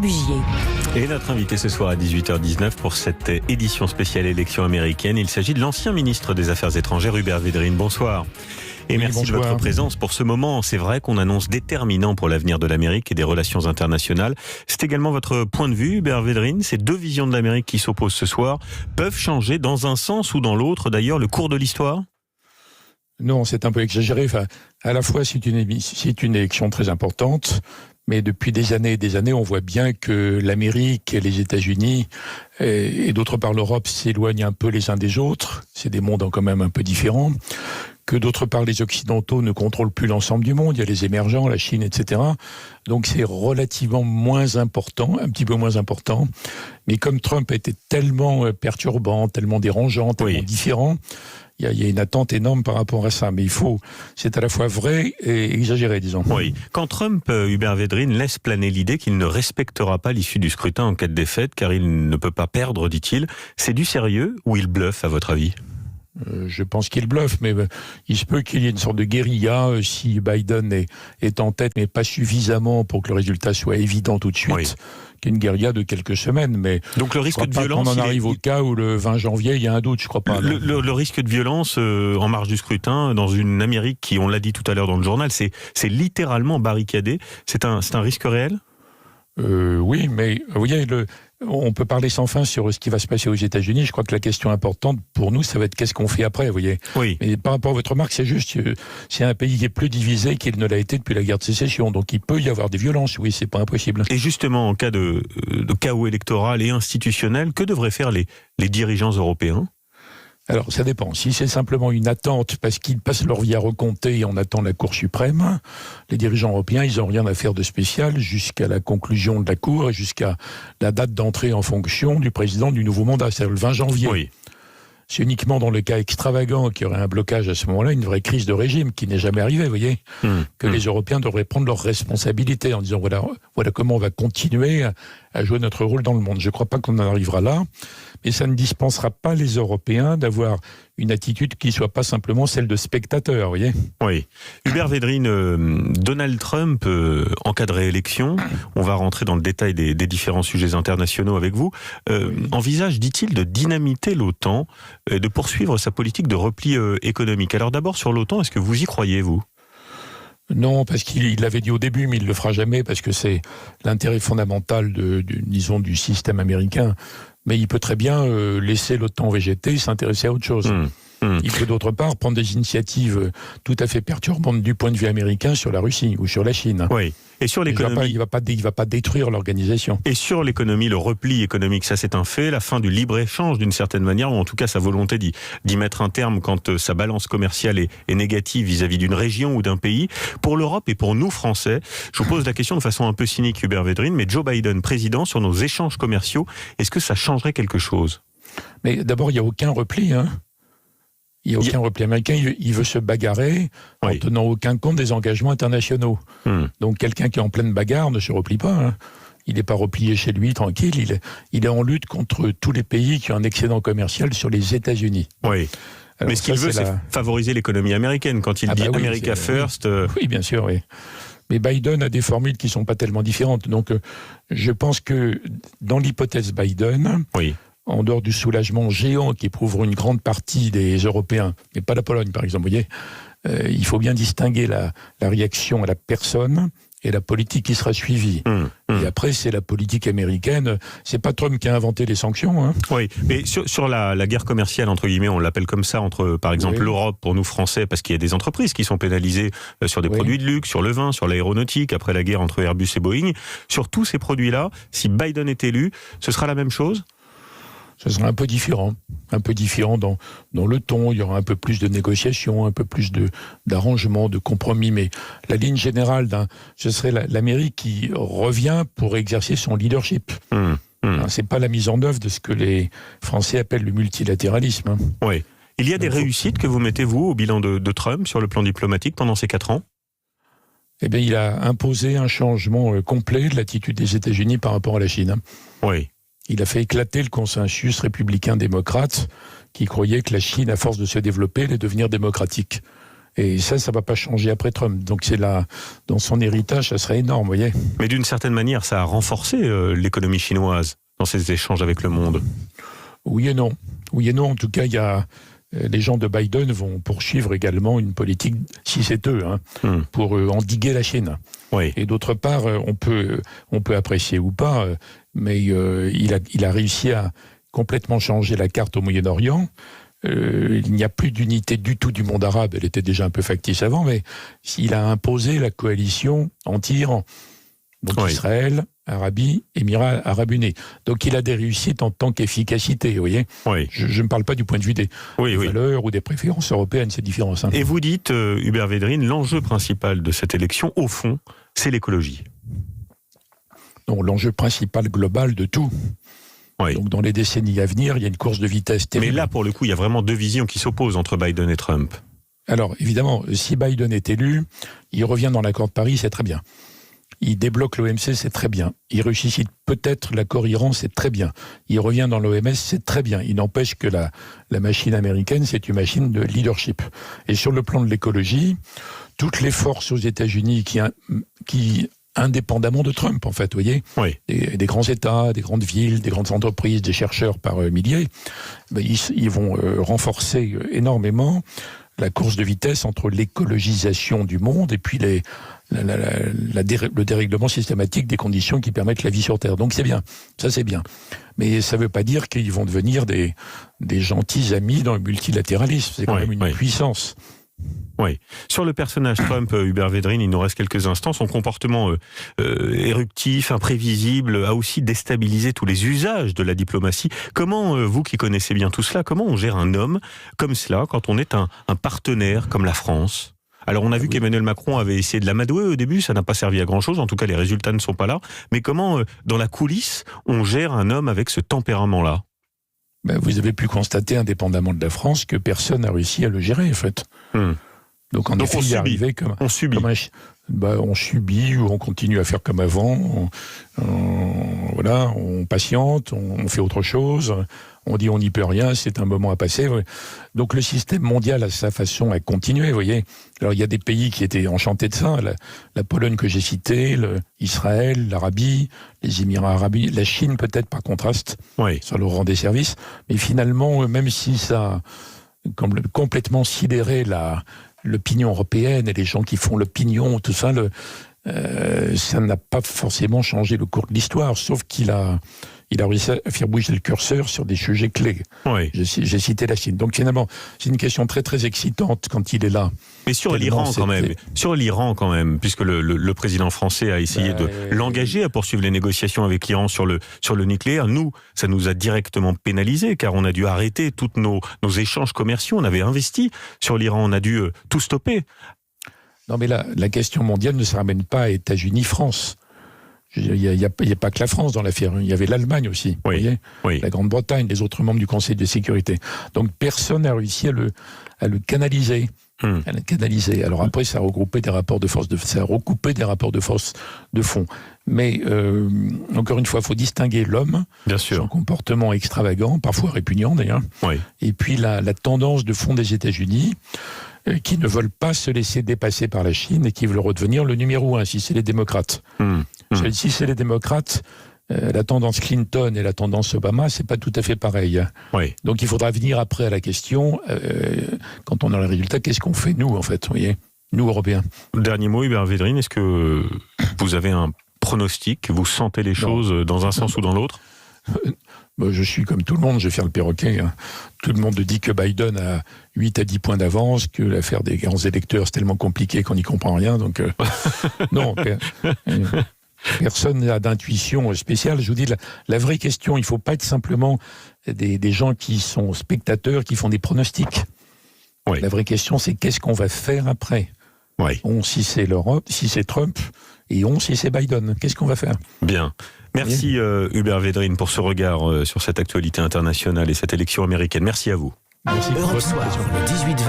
Bugier. Et notre invité ce soir à 18h19 pour cette édition spéciale élection américaine, il s'agit de l'ancien ministre des Affaires étrangères Hubert Védrine. Bonsoir. Et merci de votre présence pour ce moment. C'est vrai qu'on annonce déterminant pour l'avenir de l'Amérique et des relations internationales. C'est également votre point de vue, Hubert Védrine. Ces deux visions de l'Amérique qui s'opposent ce soir peuvent changer dans un sens ou dans l'autre, d'ailleurs, le cours de l'histoire ? Non, c'est un peu exagéré. Enfin, à la fois, c'est une élection très importante, mais depuis des années et des années, on voit bien que l'Amérique et les États-Unis, et d'autre part l'Europe, s'éloignent un peu les uns des autres. C'est des mondes quand même un peu différents. Que d'autre part, les Occidentaux ne contrôlent plus l'ensemble du monde. Il y a les émergents, la Chine, etc. Donc c'est relativement moins important, un petit peu moins important. Mais comme Trump était tellement perturbant, tellement dérangeant, tellement différent, il y a une attente énorme par rapport à ça. Mais c'est à la fois vrai et exagéré, disons. Oui. Quand Trump, Hubert Védrine, laisse planer l'idée qu'il ne respectera pas l'issue du scrutin en cas de défaite, car il ne peut pas perdre, dit-il, c'est du sérieux ou il bluffe, à votre avis ? Je pense qu'il bluffe, mais il se peut qu'il y ait une sorte de guérilla si Biden est en tête, mais pas suffisamment pour que le résultat soit évident tout de suite. Oui. Qu'une guérilla de quelques semaines, mais donc le risque de violence, on en arrive au cas où le 20 janvier, il y a un doute, je crois pas. Le risque de violence en marge du scrutin dans une Amérique qui, on l'a dit tout à l'heure dans le journal, c'est littéralement barricadé. C'est un risque réel ? Oui, mais vous voyez, on peut parler sans fin sur ce qui va se passer aux États-Unis. Je crois que la question importante pour nous, ça va être qu'est-ce qu'on fait après, vous voyez. Oui. Mais par rapport à votre remarque, c'est juste, c'est un pays qui est plus divisé qu'il ne l'a été depuis la guerre de sécession. Donc il peut y avoir des violences, oui, c'est pas impossible. Et justement, en cas de chaos électoral et institutionnel, que devraient faire les dirigeants européens ? Alors, ça dépend. Si c'est simplement une attente parce qu'ils passent leur vie à recompter et on attend la Cour suprême, les dirigeants européens, ils n'ont rien à faire de spécial jusqu'à la conclusion de la Cour et jusqu'à la date d'entrée en fonction du président du nouveau mandat, c'est-à-dire le 20 janvier. Oui. C'est uniquement dans le cas extravagant qu'il y aurait un blocage à ce moment-là, une vraie crise de régime qui n'est jamais arrivée, vous voyez, que les Européens devraient prendre leurs responsabilités en disant voilà comment on va continuer à jouer notre rôle dans le monde. Je ne crois pas qu'on en arrivera là, mais ça ne dispensera pas les Européens d'avoir une attitude qui ne soit pas simplement celle de spectateur, vous voyez. Oui. Hubert Védrine, Donald Trump, en cas de réélection, on va rentrer dans le détail des différents sujets internationaux avec vous, envisage, dit-il, de dynamiter l'OTAN, de poursuivre sa politique de repli économique. Alors d'abord sur l'OTAN, est-ce que vous y croyez, vous ? Non, parce qu'il l'avait dit au début, mais il ne le fera jamais, parce que c'est l'intérêt fondamental du système américain. Mais il peut très bien laisser l'OTAN végéter et s'intéresser à autre chose. Il peut d'autre part prendre des initiatives tout à fait perturbantes du point de vue américain sur la Russie ou sur la Chine. Oui. Et sur l'économie, il va pas détruire l'organisation. Et sur l'économie, le repli économique, ça c'est un fait, la fin du libre-échange d'une certaine manière, ou en tout cas sa volonté d'y mettre un terme quand sa balance commerciale est négative vis-à-vis d'une région ou d'un pays. Pour l'Europe et pour nous Français, je vous pose la question de façon un peu cynique, Hubert Védrine, mais Joe Biden, président, sur nos échanges commerciaux, est-ce que ça changerait quelque chose ? Mais d'abord, il n'y a aucun repli, Il n'y a aucun repli américain, il veut se bagarrer en tenant aucun compte des engagements internationaux. Donc quelqu'un qui est en pleine bagarre ne se replie pas. Il n'est pas replié chez lui, tranquille. Il est en lutte contre tous les pays qui ont un excédent commercial sur les États-Unis. Oui. Alors mais ce qu'il veut, c'est favoriser l'économie américaine. Quand il dit America First... Oui, bien sûr, oui. Mais Biden a des formules qui ne sont pas tellement différentes. Donc je pense que dans l'hypothèse Biden... en dehors du soulagement géant qui éprouveront une grande partie des Européens, mais pas la Pologne par exemple, vous voyez, il faut bien distinguer la réaction à la personne et la politique qui sera suivie. Et après, c'est la politique américaine. C'est pas Trump qui a inventé les sanctions. Oui, mais sur la guerre commerciale, entre guillemets, on l'appelle comme ça, entre, par exemple, l'Europe, pour nous Français, parce qu'il y a des entreprises qui sont pénalisées sur des produits de luxe, sur le vin, sur l'aéronautique, après la guerre entre Airbus et Boeing. Sur tous ces produits-là, si Biden est élu, ce sera la même chose ? Ce sera un peu différent dans le ton, il y aura un peu plus de négociations, un peu plus d'arrangements, de compromis, mais la ligne générale, ce serait l'Amérique qui revient pour exercer son leadership. C'est pas la mise en œuvre de ce que les Français appellent le multilatéralisme. Oui. Il y a des réussites que vous mettez, vous, au bilan de Trump sur le plan diplomatique pendant ces 4 ans ? Eh bien, il a imposé un changement complet de l'attitude des États-Unis par rapport à la Chine. Oui. Il a fait éclater le consensus républicain-démocrate qui croyait que la Chine, à force de se développer, allait devenir démocratique. Et ça va pas changer après Trump. Donc c'est là, dans son héritage, ça serait énorme, vous voyez. Mais d'une certaine manière, ça a renforcé l'économie chinoise dans ses échanges avec le monde. Oui et non. Oui et non. En tout cas, les gens de Biden vont poursuivre également une politique, si c'est eux, pour endiguer la Chine. Oui. Et d'autre part, on peut apprécier ou pas, mais il a réussi à complètement changer la carte au Moyen-Orient. Il n'y a plus d'unité du tout du monde arabe. Elle était déjà un peu factice avant, mais il a imposé la coalition anti-Iran. Donc Israël, Arabie, Émirats Arabes Unis. Donc il a des réussites en tant qu'efficacité, vous voyez. Oui. Je ne parle pas du point de vue des valeurs ou des préférences européennes, c'est différent. Et vous dites, Hubert Védrine, l'enjeu principal de cette élection, au fond, c'est l'écologie. Non, l'enjeu principal global de tout. Oui. Donc dans les décennies à venir, il y a une course de vitesse terrible. Mais là, pour le coup, il y a vraiment deux visions qui s'opposent entre Biden et Trump. Alors, évidemment, si Biden est élu, il revient dans l'accord de Paris, c'est très bien. Il débloque l'OMC, c'est très bien. Il ressuscite peut-être l'accord Iran, c'est très bien. Il revient dans l'OMS, c'est très bien. Il n'empêche que la machine américaine, c'est une machine de leadership. Et sur le plan de l'écologie, toutes les forces aux États-Unis qui indépendamment de Trump, en fait, vous voyez, des grands États, des grandes villes, des grandes entreprises, des chercheurs par milliers, ils vont renforcer énormément la course de vitesse entre l'écologisation du monde et puis le dérèglement systématique des conditions qui permettent la vie sur Terre. Donc c'est bien, ça c'est bien. Mais ça ne veut pas dire qu'ils vont devenir des gentils amis dans le multilatéralisme. C'est quand même une puissance. Oui. Sur le personnage Trump, Hubert Védrine, il nous reste quelques instants. Son comportement éruptif, imprévisible, a aussi déstabilisé tous les usages de la diplomatie. Comment, vous qui connaissez bien tout cela, comment on gère un homme comme cela quand on est un partenaire comme la France ? Alors on a vu qu'Emmanuel Macron avait essayé de l'amadouer au début, ça n'a pas servi à grand-chose, en tout cas les résultats ne sont pas là. Mais comment, dans la coulisse, on gère un homme avec ce tempérament-là ? Vous avez pu constater, indépendamment de la France, que personne n'a réussi à le gérer, en fait. Donc en effet, il est arrivé comme on subit. On subit ou on continue à faire comme avant. On patiente, on fait autre chose. On dit on n'y peut rien, c'est un moment à passer. Donc le système mondial a sa façon à continuer, vous voyez. Alors il y a des pays qui étaient enchantés de ça, la Pologne que j'ai citée, Israël, l'Arabie, les Émirats Arabes Unis, la Chine peut-être par contraste, ça leur rend des services. Mais finalement, même si ça a complètement sidéré l'opinion européenne et les gens qui font l'opinion, tout ça, ça n'a pas forcément changé le cours de l'histoire, sauf qu'il a réussi à faire bouger le curseur sur des sujets clés. J'ai cité la Chine. Donc finalement, c'est une question très très excitante quand il est là. Mais sur l'Iran quand même, puisque le président français a essayé de l'engager à poursuivre les négociations avec l'Iran sur le nucléaire. Nous, ça nous a directement pénalisés, car on a dû arrêter tous nos échanges commerciaux. On avait investi sur l'Iran, on a dû tout stopper. Non mais la question mondiale ne se ramène pas à États-Unis-France. Il n'y a pas que la France dans l'affaire, il y avait l'Allemagne aussi, vous voyez, la Grande-Bretagne, les autres membres du Conseil de sécurité. Donc personne n'a réussi à le canaliser. Alors après, ça a recoupé des rapports de force de fond. Mais encore une fois, il faut distinguer l'homme, son comportement extravagant, parfois répugnant d'ailleurs, et puis la tendance de fond des États-Unis, qui ne veulent pas se laisser dépasser par la Chine et qui veulent redevenir le numéro 1, si c'est les démocrates. Si c'est les démocrates, la tendance Clinton et la tendance Obama, c'est pas tout à fait pareil. Donc il faudra venir après à la question, quand on a les résultats, qu'est-ce qu'on fait nous, en fait, vous voyez, nous Européens. Dernier mot, Hubert Védrine, est-ce que vous avez un pronostic, vous sentez les choses dans un sens ou dans l'autre ? Je suis comme tout le monde, je vais faire le perroquet. Tout le monde dit que Biden a 8 à 10 points d'avance, que l'affaire des grands électeurs, c'est tellement compliqué qu'on n'y comprend rien. Donc, non, personne n'a d'intuition spéciale. Je vous dis, la vraie question, il ne faut pas être simplement des gens qui sont spectateurs, qui font des pronostics. La vraie question, c'est qu'est-ce qu'on va faire après ? Si c'est l'Europe, si c'est Trump, et si c'est Biden. Qu'est-ce qu'on va faire ? Bien. Merci Hubert Védrine pour ce regard sur cette actualité internationale et cette élection américaine. Merci à vous. Merci. Europe Soir, le 18-20.